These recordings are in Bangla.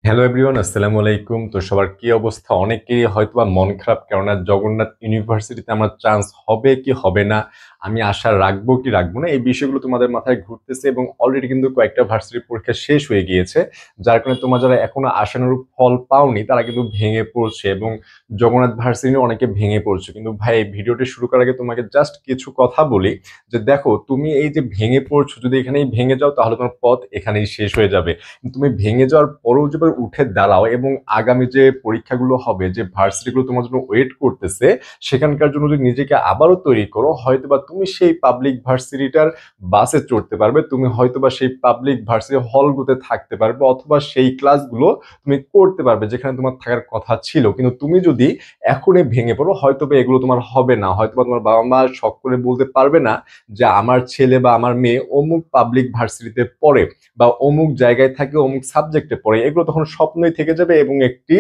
হ্যালো এভরিওয়ান, আসসালামু আলাইকুম। তো সবার কি অবস্থা? অনেকেরই হয়তোবা মন খারাপ, কেননা জগন্নাথ ইউনিভার্সিটিতে আমার চান্স হবে কি হবে না, আমি আশা রাখবো কি রাখবো না, এই বিষয়গুলো তোমাদের মাথায় ঘুরতেছে। এবং অলরেডি কিন্তু কয়েকটা ভার্সিটির পরীক্ষা শেষ হয়ে গিয়েছে, যার কারণে তোমরা যারা এখনো আশানুরূপ ফল পাওনি তারা কিন্তু ভেঙে পড়ছে, এবং জগন্নাথ ভার্সিটি অনেকে ভেঙে পড়ছে। কিন্তু ভাই, এই ভিডিওটি শুরু করার আগে তোমাকে জাস্ট কিছু কথা বলি, যে দেখো, তুমি এই যে ভেঙে পড়ছো, যদি এখানেই ভেঙে যাও তাহলে তোমার পথ এখানেই শেষ হয়ে যাবে। তুমি ভেঙে যাওয়ার পরেও যদি উঠে দাঁড়াও এবং আগামী যে পরীক্ষাগুলো হবে, যে ভার্সিটিগুলো তোমার জন্য ওয়েট করতেছে, সেখানকার জন্য যদি নিজেকে আবারও তৈরি করো, হয়তোবা তুমি সেই পাবলিক ভার্সিটিটার বাসে চড়তে পারবে, তুমি হয়তোবা সেই পাবলিক ভার্সিটি হলগুলোতে থাকতে পারবে, অথবা সেই ক্লাসগুলো তুমি করতে পারবে যেখানে তোমার থাকার কথা ছিল। কিন্তু তুমি যদি এখনই ভেঙে পড়ো, হয়তোবা এগুলো তোমার হবে না, হয়তোবা তোমার বাবা মা শখ করে বলতে পারবে না যে আমার ছেলে বা আমার মেয়ে অমুক পাবলিক ভার্সিটিতে পড়ে বা অমুক জায়গায় থাকে, অমুক সাবজেক্টে পড়ে। এগুলো তখন স্বপ্নই থেকে যাবে এবং একটি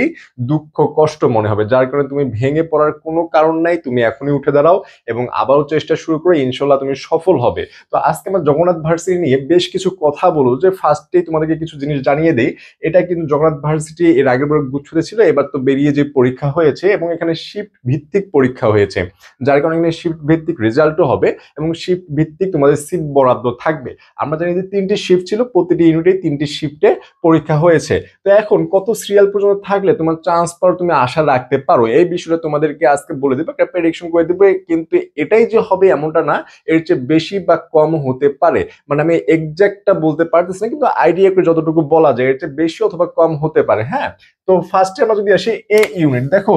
দুঃখ কষ্ট মনে হবে, যার কারণে তুমি ভেঙে পড়ার কোনো কারণ নাই। তুমি এখনই উঠে দাঁড়াও এবং আবারও চেষ্টা শুরু করে, ইনশাল্লাহ তুমি সফল হবে। তো আজকে আমরা জগন্নাথ ভার্সিটি নিয়ে বেশ কিছু কথা বলবো। যে ফার্স্টেই তোমাদেরকে কিছু জিনিস জানিয়ে দেই, এটা কিন্তু জগন্নাথ ভার্সিটি এর আগের বার গুচ্ছতে ছিল, এবার তো বেরিয়ে যে পরীক্ষা হয়েছে, এবং এখানে শিফট ভিত্তিক পরীক্ষা হয়েছে, যার কারণে এখানে শিফট ভিত্তিক রেজাল্টও হবে এবং শিফট ভিত্তিক তোমাদের সিট বরাদ্দ থাকবে। আমরা জানি যে 3টি শিফট ছিল, প্রতিটি ইউনিটে 3টি শিফটে পরীক্ষা হয়েছে। তো এখন কত সিরিয়াল পর্যন্ত থাকলে তোমার চান্স পাওয়ার তুমি আশা রাখতে পারো, এই বিষয়টা তোমাদেরকে আজকে বলে দেবো, একটা প্রেডিকশন করে দেবো। কিন্তু এটাই যে হবে এমনটা না, এর চেয়ে বেশি বা কম হতে পারে। মানে আমি এক্সাক্টটা বলতে পারতেছি না, কিন্তু আইডিয়া করে যতটুকু বলা যায়, এর চেয়ে বেশি অথবা কম হতে পারে। হ্যাঁ, তো ফার্স্টে আমরা যদি আসি এ ইউনিট, দেখো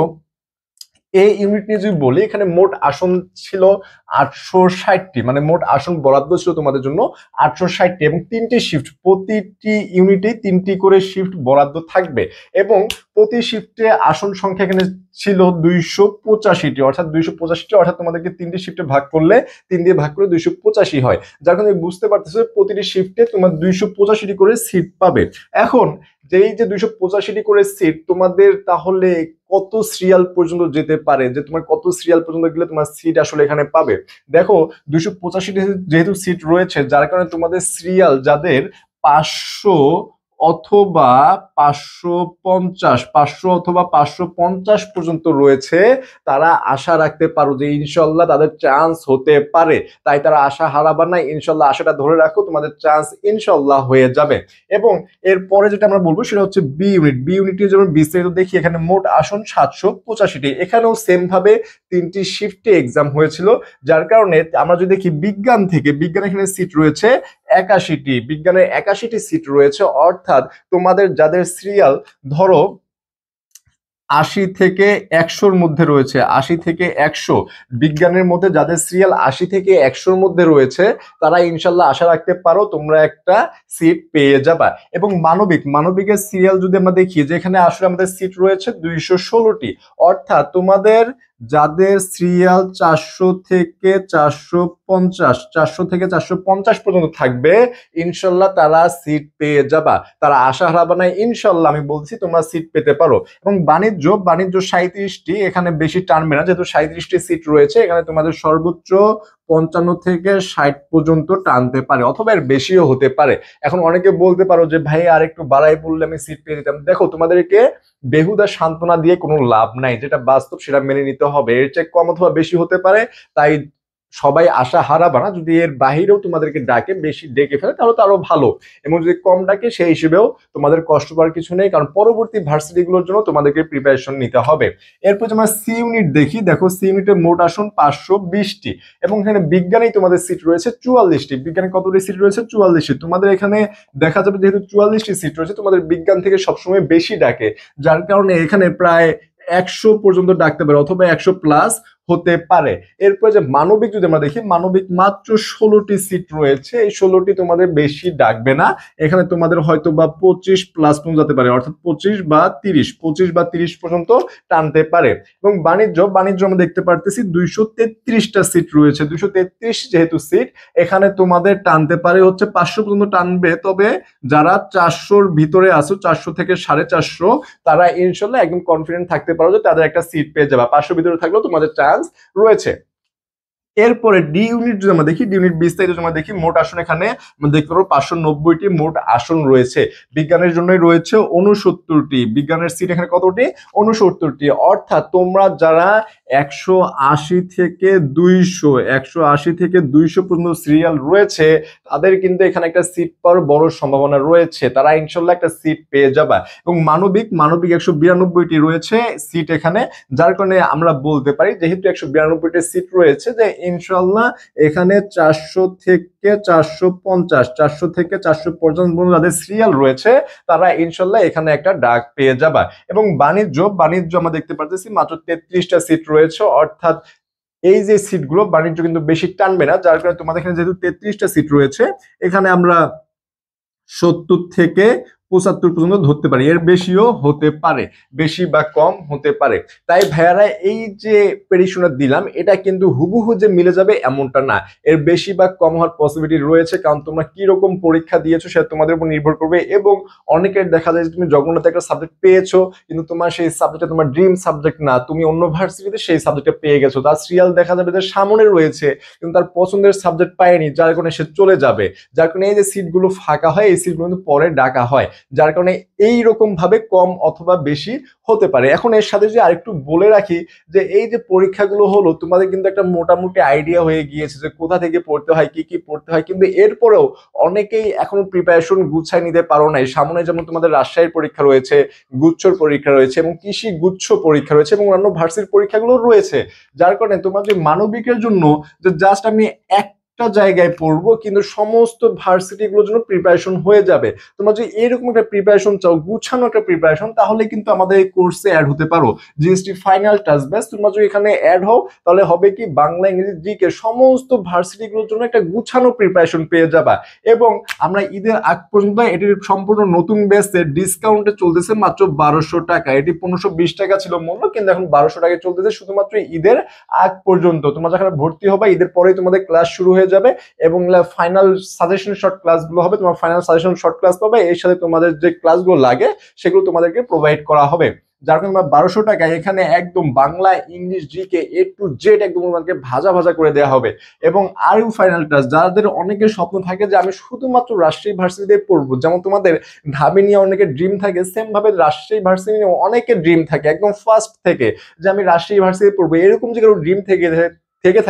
এই ইউনিট নিয়ে যদি বলি, এখানে মোট আসন ছিল 860টি, মানে মোট আসন বরাদ্দ ছিল তোমাদের জন্য 860টি, এবং 3টি শিফট, প্রতিটি ইউনিটে 3টি করে শিফট বরাদ্দ থাকবে। এবং প্রতি শিফটে আসন সংখ্যা এখানে ছিল 285টি, অর্থাৎ 285টি, অর্থাৎ তোমাদেরকে 3টি শিফটে ভাগ করলে, 3 দিয়ে ভাগ করে 285 হয়, যার কারণে বুঝতে পারতেছো প্রতিটি শিফটে তোমার 285টি করে সিট পাবে। এখন যেই যে 285টি করে সিট তোমাদের, তাহলে কত সিরিয়াল পর্যন্ত যেতে পারে, যে তোমার কত সিরিয়াল পর্যন্ত গেলে তোমার সিট আসলে এখানে পাবে। দেখো, 285টি যেহেতু সিট রয়েছে, যার কারণে তোমাদের সিরিয়াল যাদের 500 অথবা 550 পর্যন্ত রয়েছে, তারা আশা রাখতে পারো যে ইনশাল্লাহ তাদের চান্স হতে পারে। তাই তারা আশা হারাবার না, ইনশাল্লাহ আশাটা ধরে রাখো, তোমাদের চান্স ইনশাল্লাহ হয়ে যাবে। এবং এরপরে যেটা আমরা বলবো সেটা হচ্ছে বি ইউনিট। বি ইউনিটে যেমন বিস্তারিত দেখি, এখানে মোট আসন 785টি, এখানেও সেম ভাবে 3টি শিফটে এক্সাম হয়েছিল, যার কারণে আমরা যদি দেখি বিজ্ঞান থেকে, বিজ্ঞান এখানে সিট রয়েছে 81টি, বিজ্ঞানের 81টি সিট রয়েছে, অর্থাৎ তোমাদের যাদের সিরিয়াল ধরো 80 থেকে 100-র মধ্যে রয়েছে, 80 থেকে 100 বিজ্ঞানের মধ্যে যাদের সিরিয়াল 80 থেকে 100-র মধ্যে রয়েছে, তারা ইনশাল্লাহ আশা রাখতে পারো তোমরা একটা সিট পেয়ে যাবা। এবং মানবিকের সিরিয়াল যদি আমরা দেখি, যেখানে আসলে আমাদের সিট রয়েছে 216টি, অর্থাৎ তোমাদের যাদের সিরিয়াল 400 থেকে 450 পর্যন্ত থাকবে, ইনশাল্লাহ তারা সিট পেয়ে যাবা, তারা আশা হারাবে না, ইনশাল্লাহ আমি বলছি তোমরা সিট পেতে পারো। এবং বাণিজ্য 37টি, এখানে বেশি টানবে না, যেহেতু 37টি সিট রয়েছে, এখানে তোমাদের সর্বোচ্চ 55 থেকে 60 পর্যন্ত টানতে পারে, অথবা এর বেশিও হতে পারে। এখন অনেকে বলতে পারো যে ভাই আর একটু বাড়াই পড়লে আমি সিট পেয়ে যেতাম। দেখো, তোমাদেরকে বেহুদা সান্ত্বনা দিয়ে কোনো লাভ নাই, যেটা বাস্তব সেটা মেনে নিতে হবে, এর চেয়ে কম অথবা বেশি হতে পারে। তাই সবাই আশা হারাবা না, যদি এর বাহিরেও তোমাদেরকে ডাকে, বেশি ডেকে ফেলে, তাহলে তো আরো ভালো। এবং যদি কম ডাকে, সেই হিসেবেও তোমাদের কষ্ট পাওয়ার কিছু নেই, কারণ পরবর্তী ভার্সিটিগুলোর জন্য তোমাদেরকে প্রিপারেশন নিতে হবে। এরপর আমরা সি ইউনিট দেখি, দেখো সি ইউনিটের মোট আসন 520টি, এবং এখানে বিজ্ঞানেই তোমাদের সিট রয়েছে 44টি। বিজ্ঞানে কতটি সিট রয়েছে? 44টি। তোমাদের এখানে দেখা যাবে যেহেতু 44টি সিট রয়েছে, তোমাদের বিজ্ঞান থেকে সবসময় বেশি ডাকে, যার কারণে এখানে প্রায় 100 পর্যন্ত ডাকতে পারে, অথবা 100+ হতে পারে। এরপরে যে মানবিক যদি আমরা দেখি, মানবিক মাত্র 16টি সিট রয়েছে, এই 16টি তোমাদের বেশি ডাকবে না, এখানে তোমাদের হয়তো বা 25+ পর্যন্ত যেতে পারে, অর্থাৎ 25 বা 30 পর্যন্ত টানতে পারে। এবং বাণিজ্য আমরা দেখতে পারতেছি 233টা সিট রয়েছে, 233 যেহেতু সিট, এখানে তোমাদের টানতে পারে হচ্ছে 500 পর্যন্ত টানবে। তবে যারা 400-র ভিতরে আসো, 400 থেকে 450, তারা ইনশাল্লাহ একদম কনফিডেন্ট থাকতে পারো যে তাদের একটা সিট পেয়ে যাবে, 500 ভিতরে থাকলেও তোমাদের চান্স রয়েছে। এরপরে ডি ইউনিট যদি আমরা দেখি, ডি ইউনিট বিস্তারিত আমরা দেখি, মোট আসন এখানে আমরা দেখতে পারবো 590টি মোট আসন রয়েছে। বিজ্ঞানের জন্যই রয়েছে 69টি, বিজ্ঞানের সিট এখানে কতটি? 69টি। অর্থাৎ তোমরা যারা 180 থেকে 200 পর্যন্ত সিরিয়াল রয়েছে তাদের কিন্তু এখানে একটা সিট পাওয়ার বড় সম্ভাবনা রয়েছে, তারা ইনশাল্লাহ একটা সিট পেয়ে যাবে। এবং মানবিক 192টি রয়েছে সিট এখানে, যার কারণে আমরা বলতে পারি যেহেতু 192টি সিট রয়েছে যে ইনশাল্লাহ এখানে 400 থেকে 450 পর্যন্ত যাদের সিরিয়াল রয়েছে তারা ইনশাল্লাহ এখানে একটা ডাক পেয়ে যাবে। এবং বাণিজ্য আমরা দেখতে পাচ্ছি মাত্র 33টা সিট রয়েছে, অর্থাৎ এই যে সিটগুলো বাণিজ্য কিন্তু বেশি টানবে না, যার কারণে তোমাদের এখানে যেহেতু 33টা সিট রয়েছে এখানে আমরা 70 থেকে 75 পর্যন্ত ধরতে পারি, এর বেশিও হতে পারে, বেশি বা কম হতে পারে। তাই ভাইয়ারা এই যে প্রেডিকশনটা দিলাম এটা কিন্তু হুবহু যে মিলে যাবে এমনটা না, এর বেশি বা কম হওয়ার পসিবিলিটি রয়েছে, কারণ তোমরা কি রকম পরীক্ষা দিয়েছো সেটা তোমাদের উপর নির্ভর করবে। এবং অনেকের দেখা যায় যে তুমি জগন্নাথে একটা সাবজেক্ট পেয়েছো কিন্তু তোমার সেই সাবজেক্টটা তোমার ড্রিম সাবজেক্ট না, তুমি অন্য ভার্সিটিতে সেই সাবজেক্টটা পেয়ে গেছো, তার সিরিয়াল দেখা যাবে যে সামনে রয়েছে কিন্তু তার পছন্দের সাবজেক্ট পায়নি, যার কারণে সে চলে যাবে। যার কারণে এই যে সিটগুলো ফাঁকা হয় এই সিটগুলো কিন্তু পরে ডাকা হয়, যার কারণে এই রকম ভাবে কম অথবা বেশি হতে পারে। এখন এর সাথে যে আরেকটু বলে রাখি যে এই যে পরীক্ষাগুলো হলো তোমাদের কিন্তু একটা মোটামুটি আইডিয়া হয়ে গিয়েছে যে কোথা থেকে পড়তে হয়, কি কি পড়তে হয়, কিন্তু এরপরেও অনেকেই এখনো প্রিপারেশন গুছায় নিতে পারো নাই। সামনে যেমন তোমাদের রাজশাহীর পরীক্ষা রয়েছে, গুচ্ছর পরীক্ষা রয়েছে এবং কৃষি গুচ্ছ পরীক্ষা রয়েছে এবং অন্যান্য ভার্সিটির পরীক্ষাগুলো রয়েছে, যার কারণে তোমার যে মানবিকের জন্য যে জাস্ট আমি একটা জায়গায় পড়বো কিন্তু সমস্ত ভার্সিটি গুলোর জন্য প্রিপারেশন হয়ে যাবে। তোমরা যদি এরকম একটা প্রিপারেশন চাও, গুছানো একটা প্রিপারেশন, তাহলে কিন্তু আমাদের এই কোর্সে অ্যাড হতে পারো। জিএসটি ফাইনাল টাচ ব্যাচ তোমরা যদি এখানে অ্যাড হও তাহলে হবে কি বাংলা ইংরেজি জিকে সমস্ত ভার্সিটি গুলোর জন্য একটা গুছানো প্রিপারেশন পেয়ে যাবা। এবং আমরা ঈদের আগ পর্যন্ত এটির সম্পূর্ণ নতুন ব্যাচে ডিসকাউন্টে চলতেছে মাত্র 1200 টাকা, এটি 1520 টাকা ছিল মূল্য কিন্তু এখন 1200 টাকায় চলতেছে শুধুমাত্র ঈদের আগ পর্যন্ত। তোমরা যখন ভর্তি হবে ঈদের পরেই তোমাদের ক্লাস শুরু হয়ে যাবে এবং ফাইনাল সাজেশন শর্ট ক্লাসগুলো হবে, তোমার ফাইনাল সাজেশন শর্ট ক্লাস পাবে, এর সাথে তোমাদের যে ক্লাসগুলো লাগে সেগুলো তোমাদেরকে প্রোভাইড করা হবে। যার কারণে 1200 টাকায় এখানে একদম Bangla English GK A to Z একদম তোমাকে ভাজা ভাজা করে দেওয়া হবে। এবং আরও ফাইনাল ক্লাস, যাদের অনেকের স্বপ্ন থাকে যে আমি শুধুমাত্র রাজশাহী ভার্সিটিতে পড়বো, যেমন তোমাদের ঢাবি নিয়ে অনেকের ড্রিম থাকে সেম ভাবে রাজশাহী ভার্সিটি নিয়ে অনেকের ড্রিম থাকে একদম ফার্স্ট থেকে যে আমি রাজশাহী ভার্সিটিতে পড়বো, এরকম যে কারো ড্রিম থেকে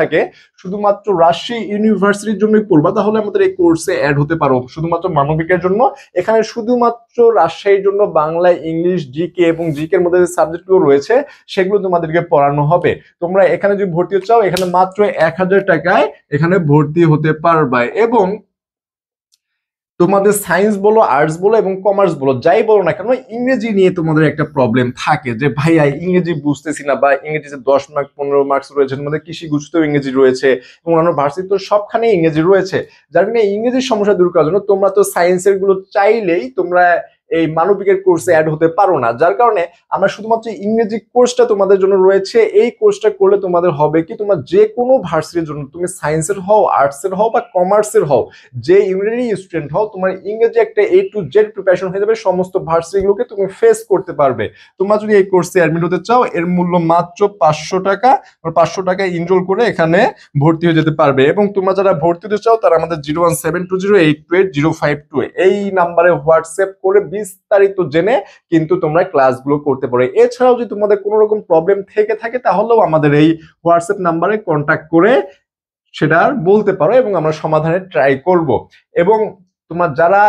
থাকে শুধুমাত্র রাজশাহী ইউনিভার্সিটির জন্যই পড়বা, তাহলে আমাদের এই কোর্সে অ্যাড হতে পারো শুধুমাত্র মানবিকের জন্য। এখানে শুধুমাত্র রাজশাহীর জন্য বাংলা ইংলিশ জিকে এবং জিকের মধ্যে যে সাবজেক্টগুলো রয়েছে সেগুলো তোমাদেরকে পড়ানো হবে। তোমরা এখানে যদি ভর্তি হতে চাও এখানে মাত্র 1000 টাকায় এখানে ভর্তি হতে পারবা। এবং তোমাদের সায়েন্স বলো, আর্টস বলো এবং কমার্স বলো, যাই বলো না কেন, ইংরেজি নিয়ে তোমাদের একটা প্রবলেম থাকে যে ভাইয়া ইংরেজি বুঝতেছি না, বা ইংরেজিতে 10 মার্ক 15 মার্কস রয়েছে, তোমাদের কৃষি গুচ্ছতেও ইংরেজি রয়েছে এবং অন্যান্য ভার্সিটি তো সবখানে ইংরেজি রয়েছে। যার কারণে ইংরেজির সমস্যা দূর করার জন্য তোমরা তো সায়েন্সের গুলো চাইলেই তোমরা এই মানবিকের কোর্সে অ্যাড হতে পারো না, যার কারণে আমরা শুধুমাত্র ইংরেজি কোর্সটা তোমাদের জন্য রয়েছে। এই কোর্সটা করলে তোমাদের হবে কি, তোমার যে কোনো ভার্সিটির জন্য তুমি সায়েন্সের হও, আর্টসের হও বা কমার্সের হও, যে ইউনিভার্সিটি স্টুডেন্ট হও, তোমার ইংরেজি একটা এ টু জেড প্রিপারেশন হয়ে যাবে, সমস্ত ভার্সিটিগুলোকে তুমি ফেস করতে পারবে। তোমরা যদি এই কোর্সে অ্যাডমিট হতে চাও এর মূল্য মাত্র 500 টাকা, 500 টাকা ইনরোল করে এখানে ভর্তি হয়ে যেতে পারবে। এবং তোমরা যারা ভর্তি হতে চাও তারা আমাদের 01720828052 এই নাম্বারে হোয়াটসঅ্যাপ করে বিস্তারিত জেনে কিন্তু তোমরা ক্লাসগুলো করতে পারো। এছাড়াও যদি তোমাদের কোনো রকম প্রবলেম থেকে থাকে তাহলেও আমাদের এই হোয়াটসঅ্যাপ নাম্বারে কন্ট্যাক্ট করে সেটা বলতে পারো এবং আমরা সমাধানের ট্রাই করব। এবং তোমরা যারা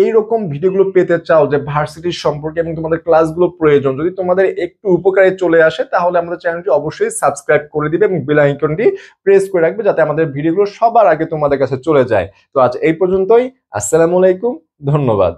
এইরকম ভিডিওগুলো পেতে চাও যে ভার্সিটির সম্পর্কে এবং তোমাদের ক্লাসগুলো প্রয়োজন যদি তোমাদের একটু উপকারে চলে আসে তাহলে আমাদের চ্যানেলটি অবশ্যই সাবস্ক্রাইব করে দিবে এবং বেল আইকনটি প্রেস করে রাখবে যাতে আমাদের ভিডিওগুলো সবার আগে তোমাদের কাছে চলে যায়। তো আজ এই পর্যন্তই, আসসালামু আলাইকুম, ধন্যবাদ।